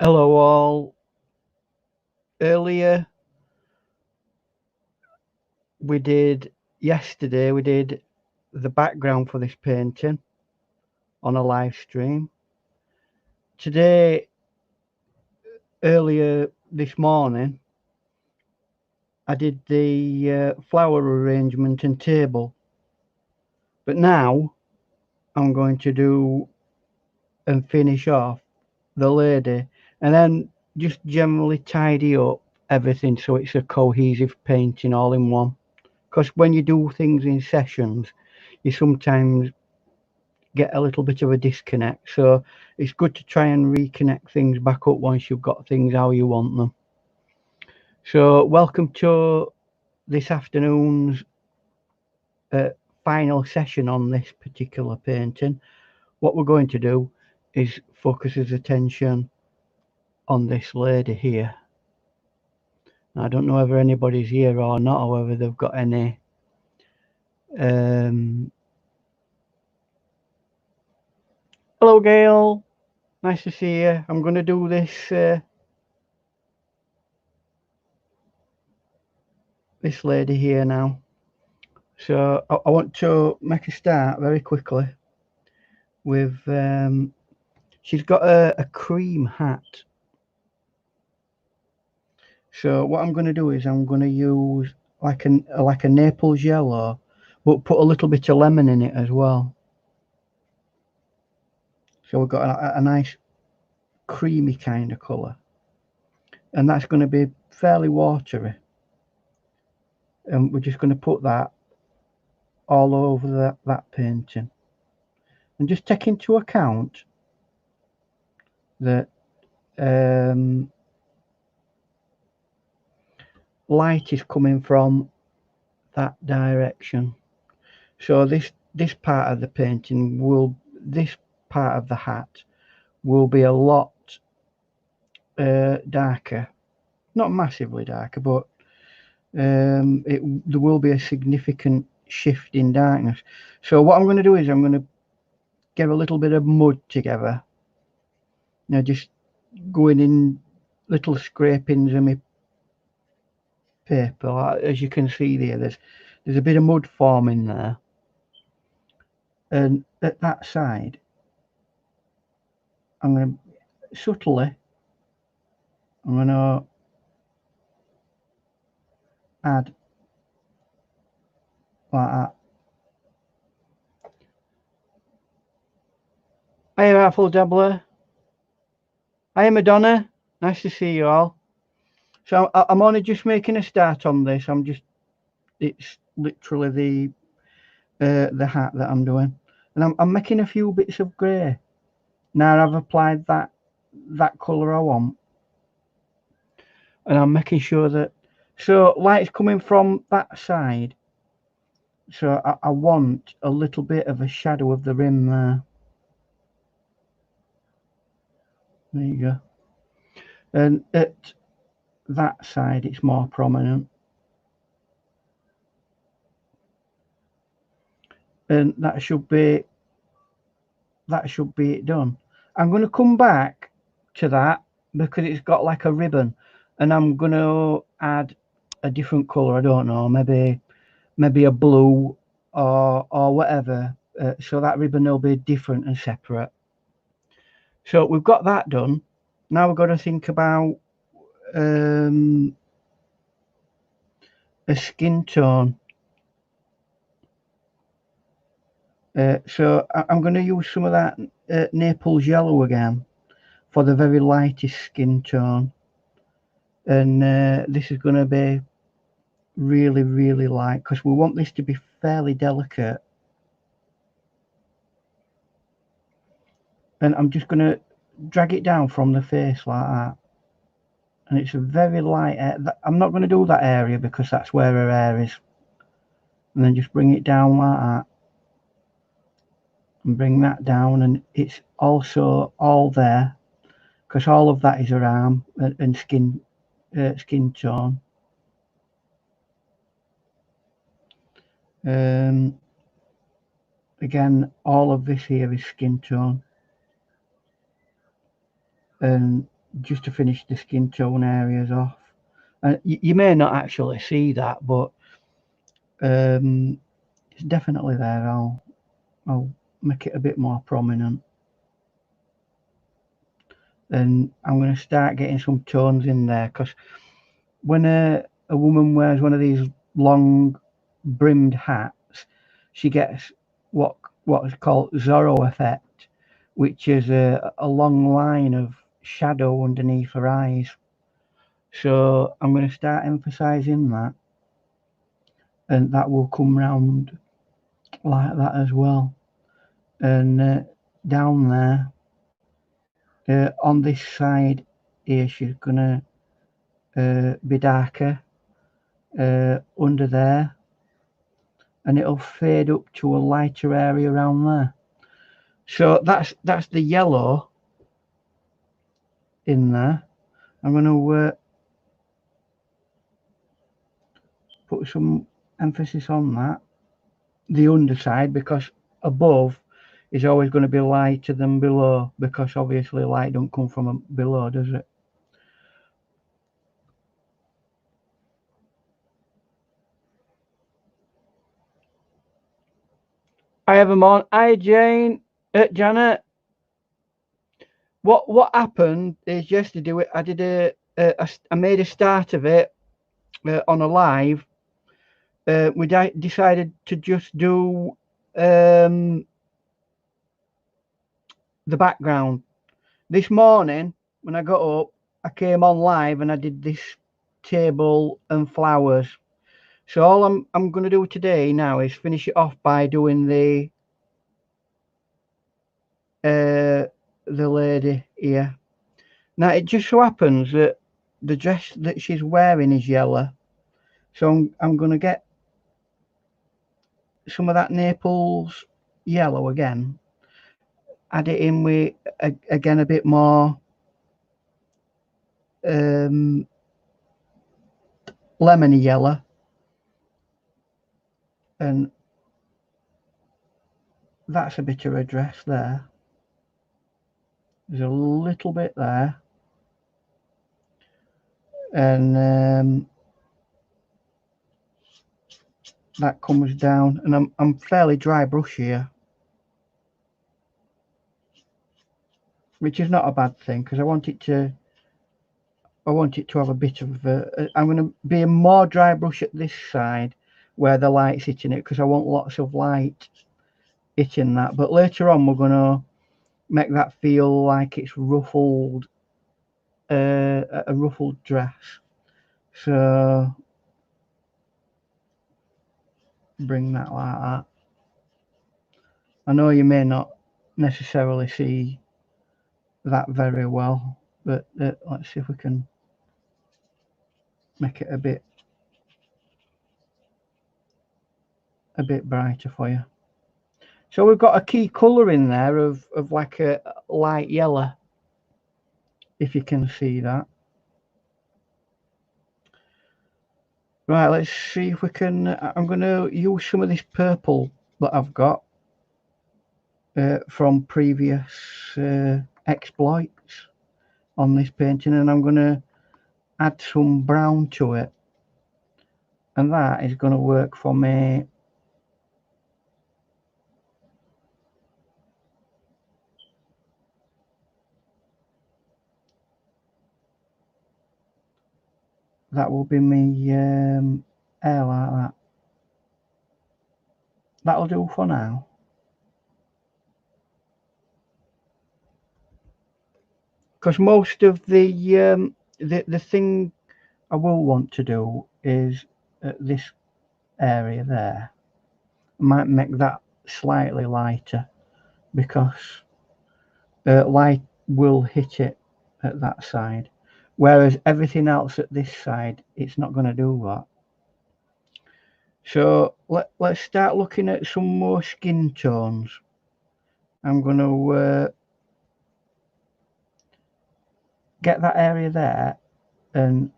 Hello all. Earlier yesterday we did the background for this painting on a live stream. Today, earlier this morning, I did the flower arrangement and table. But now I'm going to do and finish off the lady and then just generally tidy up everything so it's a cohesive painting all in one. Because when you do things in sessions, you sometimes get a little bit of a disconnect. So it's good to try and reconnect things back up once you've got things how you want them. So welcome to this afternoon's final session on this particular painting. What we're going to do is focus his attention on this lady here. Now, I don't know whether anybody's here or not, or whether they've got any hello Gail, nice to see you. I'm going to do this this lady here now. So I want to make a start very quickly with she's got a cream hat. So what I'm going to do is I'm going to use like a Naples yellow, but put a little bit of lemon in it as well. So we've got a nice creamy kind of colour, and that's going to be fairly watery. And we're just going to put that all over that painting, and just take into account that light is coming from that direction. So this part of the painting this part of the hat will be a lot darker, not massively darker, but there will be a significant shift in darkness. So what I'm going to do is I'm going to get a little bit of mud together. Now just going in little scrapings of my paper, as you can see there. There's a bit of mud forming there, and at that side I'm going to subtly add like that. Hi, Apple Dabbler. Hi, Madonna. Nice to see you all. So I'm only just making a start on this. It's literally the hat that I'm doing, and I'm making a few bits of grey. Now I've applied that colour I want, and I'm making sure that light's coming from that side. So I want a little bit of a shadow of the rim there. There you go. And at that side it's more prominent. And that should be it done. I'm going to come back to that because it's got like a ribbon, and I'm going to add a different colour. I don't know, maybe a blue or whatever, so that ribbon will be different and separate. So we've got that done. Now we've got to think about a skin tone. So I'm going to use some of that Naples yellow again for the very lightest skin tone, and this is going to be really light because we want this to be fairly delicate. And I'm just going to drag it down from the face like that, and it's a very light I'm not going to do that area because that's where her hair is, and then just bring it down like that and bring that down, and it's also all there because all of that is her arm and skin tone. Again, all of this here is skin tone, and just to finish the skin tone areas off. And you may not actually see that, but it's definitely there. I'll make it a bit more prominent. And I'm going to start getting some tones in there, because when a woman wears one of these long brimmed hats, she gets what's called Zorro effect, which is a long line of shadow underneath her eyes. So I'm going to start emphasizing that, and that will come round like that as well. And down there, on this side here, she's gonna be darker under there, and it'll fade up to a lighter area around there. So that's the yellow in there. I'm gonna put some emphasis on that, the underside, because above is always going to be lighter than below, because obviously light don't come from below, does it? I have them on. Hi Jane, Janet. What happened is yesterday I did I made a start of it on a live. We decided to just do the background. This morning when I got up, I came on live and I did this table and flowers. So all I'm going to do today now is finish it off by doing the lady here. Now it just so happens that the dress that she's wearing is yellow, so I'm going to get some of that Naples yellow again, add it in with again a bit more lemony yellow, and that's a bit of a dress there. There's a little bit there, and that comes down, and I'm fairly dry brush here, which is not a bad thing, because I want it to have a bit of I'm going to be a more dry brush at this side where the light's hitting it, because I want lots of light hitting that. But later on we're going to make that feel like it's ruffled, a ruffled dress. So bring that like that. I know you may not necessarily see that very well, but let's see if we can make it a bit brighter for you. So we've got a key colour in there of like a light yellow, if you can see that. Right, let's see if we can. I'm going to use some of this purple that I've got from previous exploits on this painting, and I'm going to add some brown to it, and that is going to work for me. That will be me hair like that. That'll do for now. Because most of the thing I will want to do is this area there. I might make that slightly lighter, because light will hit it at that side, whereas everything else at this side, it's not going to do that. So let's start looking at some more skin tones. I'm going to get that area there and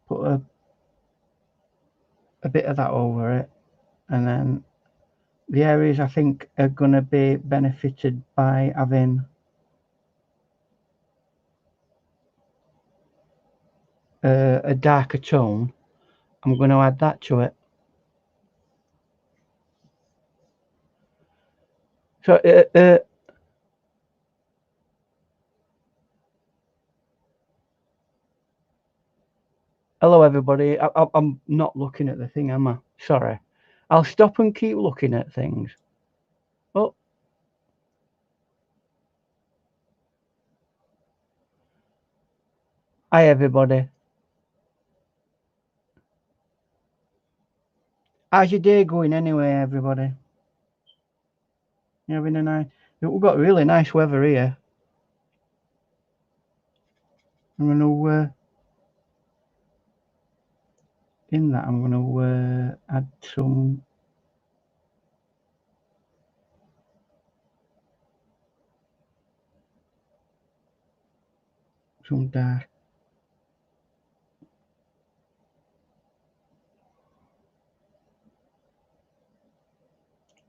put a bit of that over it, and then the areas I think are going to be benefited by having a darker tone, I'm going to add that to it. So hello everybody. I'm not looking at the thing, am I? Sorry. I'll stop and keep looking at things. Oh. Hi everybody. How's your day going anyway, everybody? You having a nice... We've got really nice weather here. I'm going to... in that, I'm going to add some dark.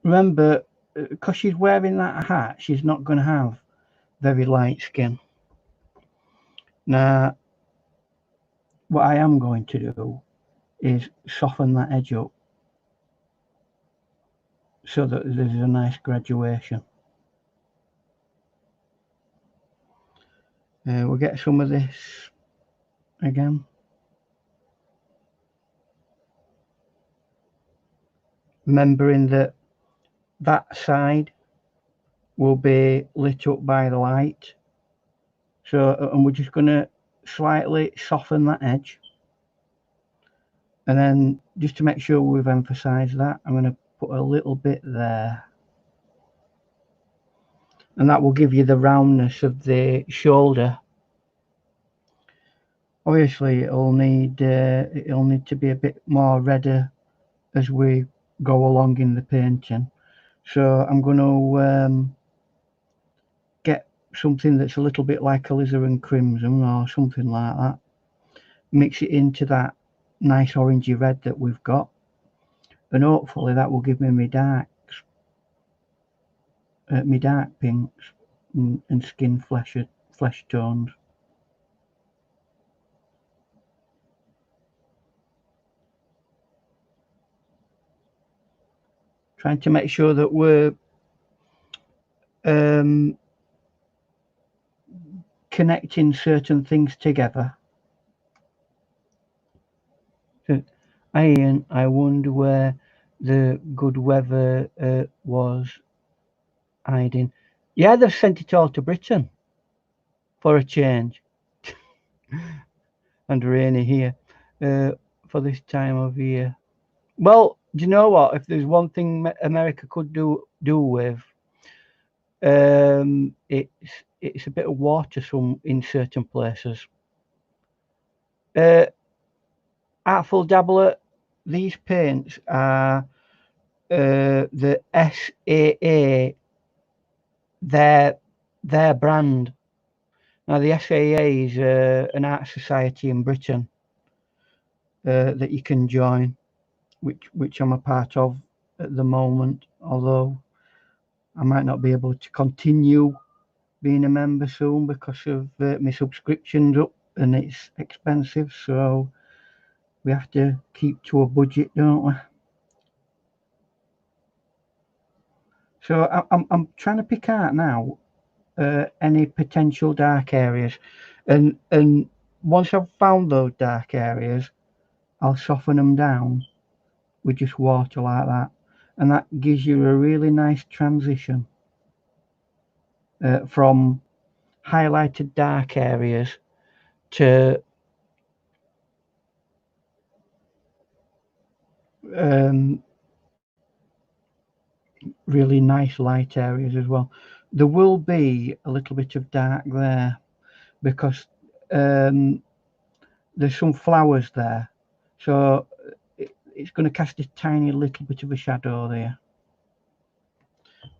Remember, because she's wearing that hat, she's not going to have very light skin. Now, what I am going to do is soften that edge up so that there's a nice graduation. We'll get some of this again. Remembering that that side will be lit up by the light. So, and we're just going to slightly soften that edge. And then just to make sure we've emphasized that, I'm going to put a little bit there. And that will give you the roundness of the shoulder. Obviously, it'll need to be a bit more redder as we go along in the painting. So I'm going to get something that's a little bit like alizarin crimson or something like that. Mix it into that nice orangey red that we've got, and hopefully that will give me my darks, my dark pinks and skin flesh tones. Trying to make sure that we're connecting certain things together. Ian, I wonder where the good weather was hiding. Yeah, they've sent it all to Britain for a change. And rainy here for this time of year. Well, do you know what? If there's one thing America could do with, it's a bit of water in certain places. Artful Dabbler, these paints are the SAA, their brand. Now the SAA is an art society in Britain that you can join, which I'm a part of at the moment, although I might not be able to continue being a member soon because of my subscription's up and it's expensive, so we have to keep to a budget, don't we? So I'm trying to pick out now any potential dark areas, and once I've found those dark areas, I'll soften them down with just water like that, and that gives you a really nice transition from highlighted dark areas to really nice light areas as well. There will be a little bit of dark there because there's some flowers there, so it's going to cast a tiny little bit of a shadow there.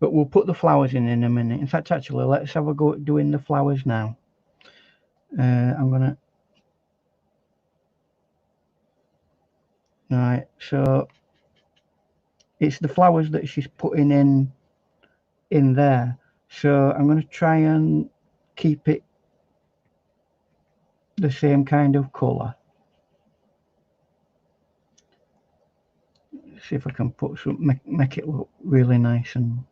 But we'll put the flowers in a minute. In fact, actually, let's have a go at doing the flowers now. I'm gonna... Right, so it's the flowers that she's putting in there. So I'm going to try and keep it the same kind of colour. See if I can put some, make it look really nice and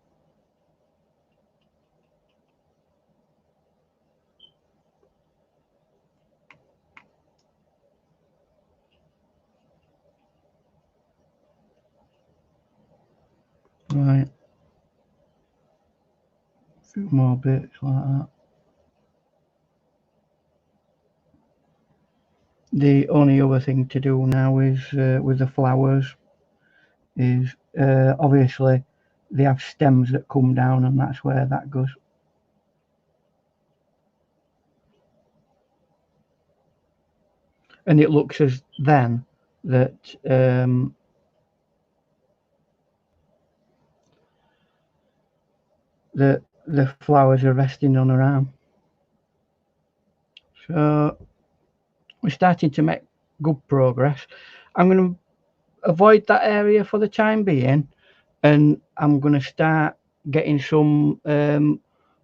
right. A few more bits like that. The only other thing to do now is with the flowers is obviously they have stems that come down, and that's where that goes. And it looks as then that the flowers are resting on her arm. So we're starting to make good progress. I'm going to avoid that area for the time being, and I'm going to start getting some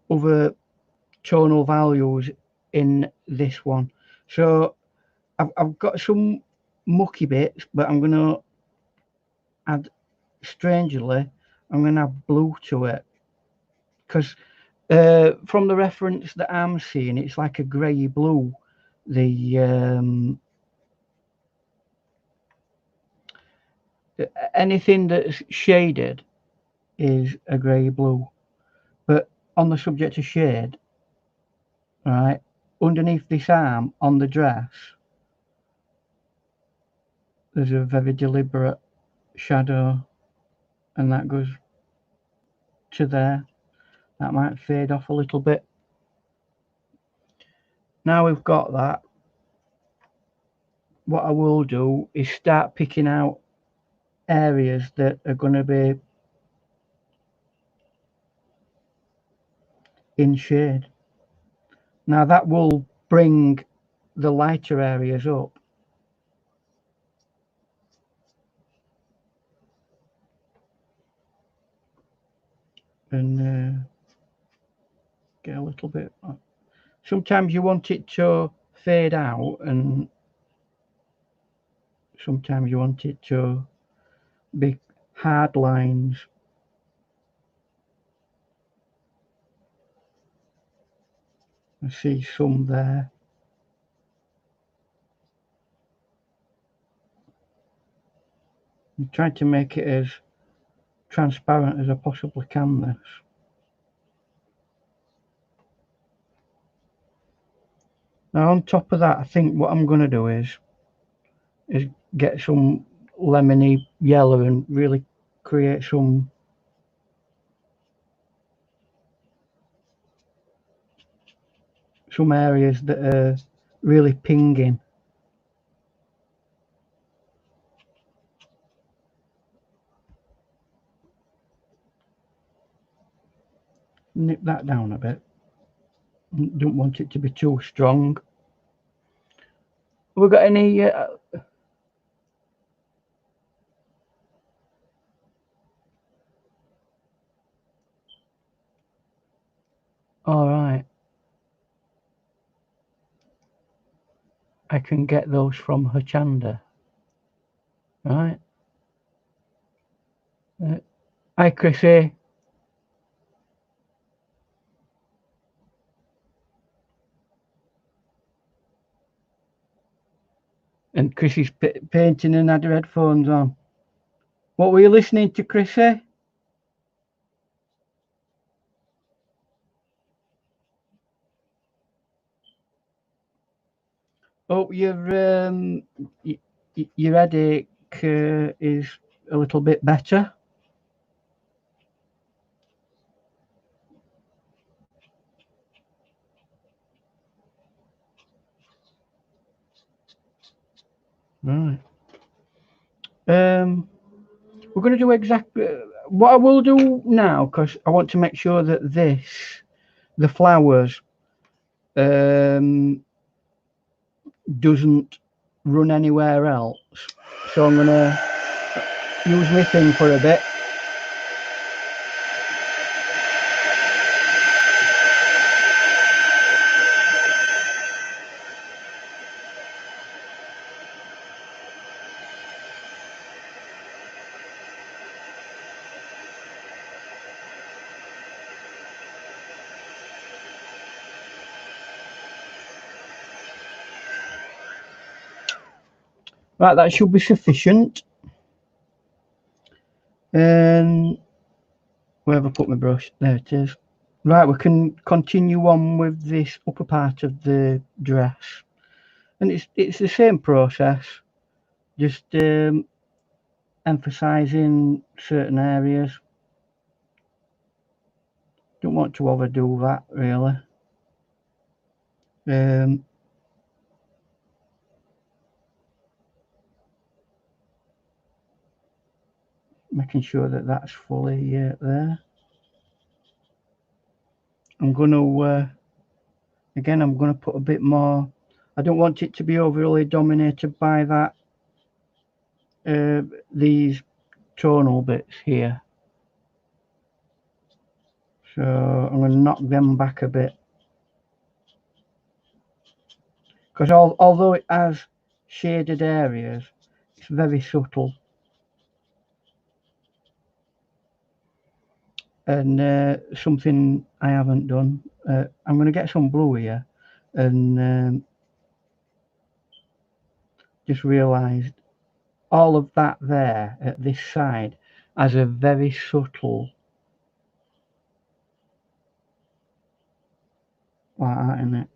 other tonal values in this one. So I've got some mucky bits, but I'm going to add, strangely, I'm going to add blue to it, because from the reference that I'm seeing, it's like a grey blue. Anything that's shaded is a grey blue. But on the subject of shade, right, underneath this arm on the dress, there's a very deliberate shadow, and that goes to there. That might fade off a little bit. Now we've got that, what I will do is start picking out areas that are going to be in shade. Now that will bring the lighter areas up. And get a little bit. Sometimes you want it to fade out, and sometimes you want it to be hard lines. I see some there. I'm trying to make it as transparent as I possibly can, this. Now on top of that, I think what I'm going to do is get some lemony yellow and really create some areas that are really pinging. Nip that down a bit. Don't want it to be too strong. Have we got any all right, I can get those from Hochanda. Right. Hi, Chrissy. And Chrissy's painting and had her headphones on. What were you listening to, Chrissy? Hope your headache is a little bit better. Right. We're going to do exactly what I will do now, because I want to make sure that the flowers, doesn't run anywhere else. So I'm going to use my thing for a bit. Right, that should be sufficient. And where have I put my brush? There it is. Right, we can continue on with this upper part of the dress, and it's the same process, just emphasising certain areas. Don't want to overdo that really. Making sure that that's fully there. I'm going to again, I'm going to put a bit more. I don't want it to be overly dominated by that these tonal bits here, so I'm going to knock them back a bit, because although it has shaded areas, it's very subtle. And something I haven't done, I'm going to get some blue here, and just realised all of that there at this side has a very subtle like that in it.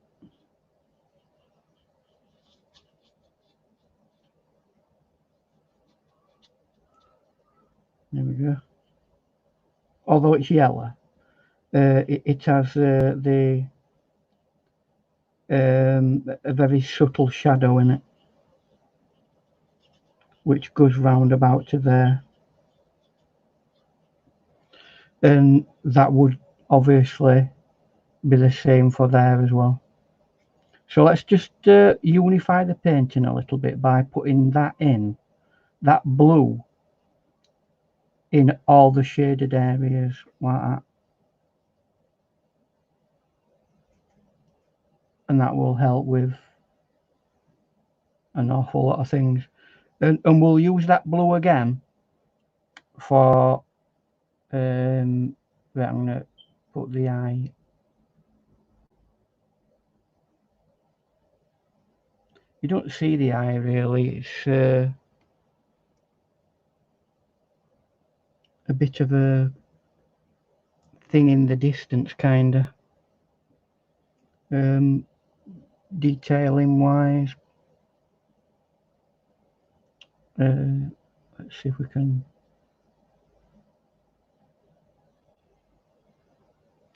There we go. Although it's yellow, it has a very subtle shadow in it, which goes round about to there, and that would obviously be the same for there as well. So let's just unify the painting a little bit by putting that blue in all the shaded areas like that, and that will help with an awful lot of things. And we'll use that blue again for right, I'm gonna put the eye. You don't see the eye really, it's a bit of a thing in the distance kinda, detailing wise. Let's see if we can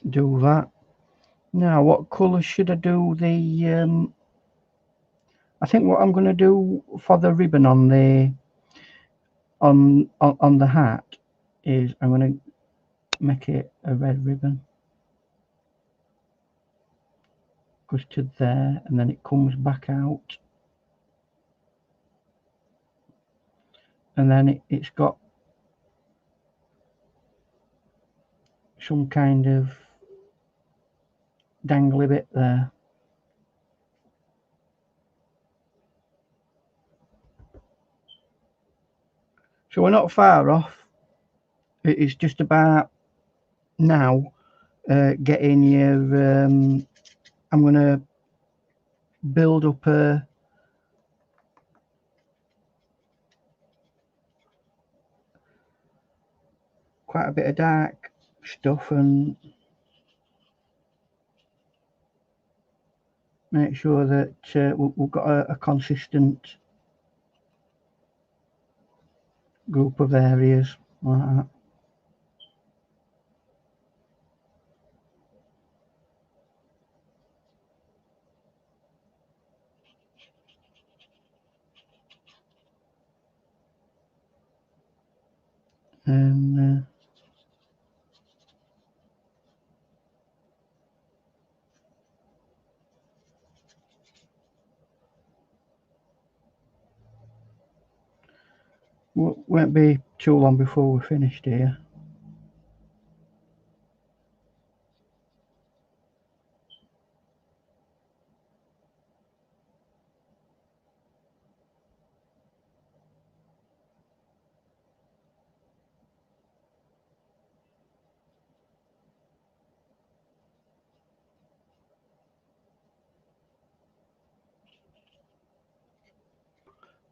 do that. Now, what colour should I do the I think what I'm going to do for the ribbon on the on the hat is I'm going to make it a red ribbon. Goes to there and then it comes back out, and then it's got some kind of dangly bit there. So we're not far off. It's just about now getting your I'm going to build up quite a bit of dark stuff and make sure that we've got a consistent group of areas like that. And won't be too long before we're finished here.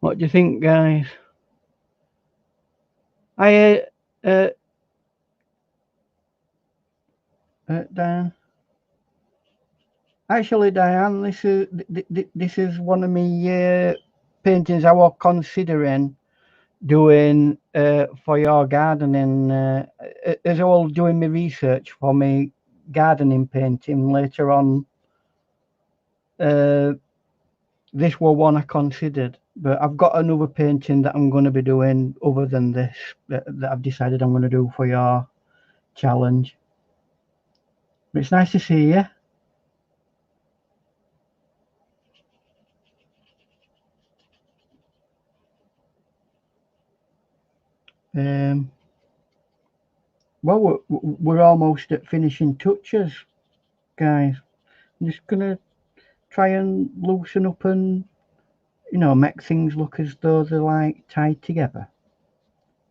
What do you think, guys? I Diane. Actually, Diane, this is one of my paintings I was considering doing for your gardening. As I was doing my research for my gardening painting later on. This was one I considered, but I've got another painting that I'm going to be doing other than this that I've decided I'm going to do for your challenge. But it's nice to see you. Well, we're almost at finishing touches, guys. I'm just gonna try and loosen up and make things look as though they're like tied together,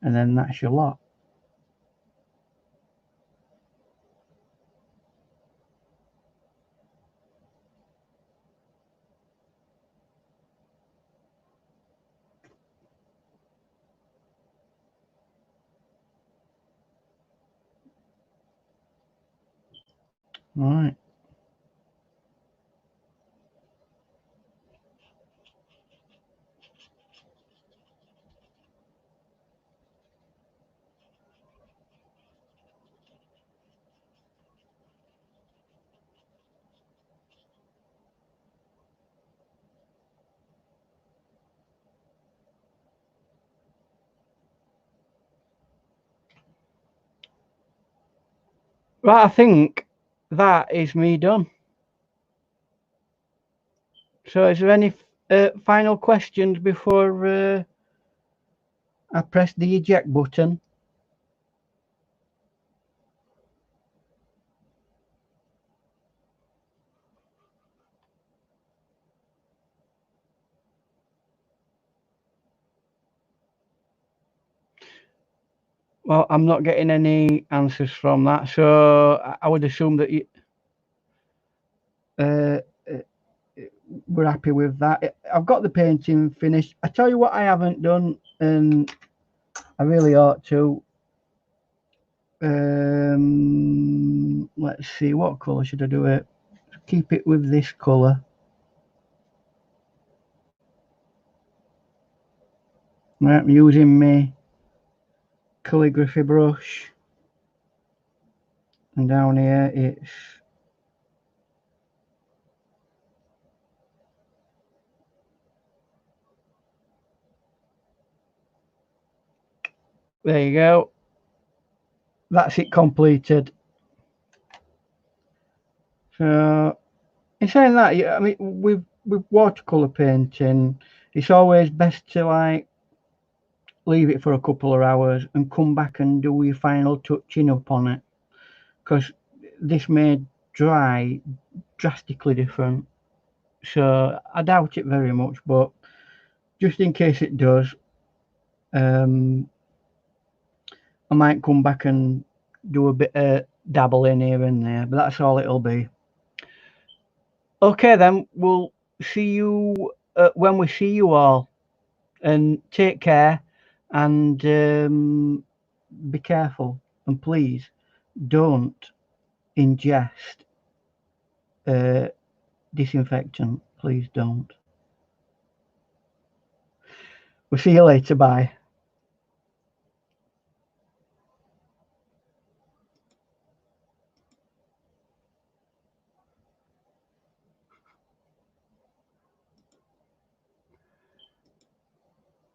and then that's your lot. All right. Right, I think that is me done. So, is there any final questions before I press the eject button? Well, I'm not getting any answers from that, so I would assume that we're happy with that. I've got the painting finished. I tell you what I haven't done, and I really ought to. Let's see, what colour should I do it? Keep it with this colour. I'm using my calligraphy brush, and down here it's there you go. That's it completed. So in saying that, I mean, with watercolor painting, it's always best to like leave it for a couple of hours and come back and do your final touching up on it, because this may dry drastically different. So I doubt it very much, but just in case it does, I might come back and do a bit of dabbling here and there, but that's all it'll be. Okay, then we'll see you when we see you all, and take care, and be careful, and please don't ingest disinfectant. Please don't. We'll see you later. Bye.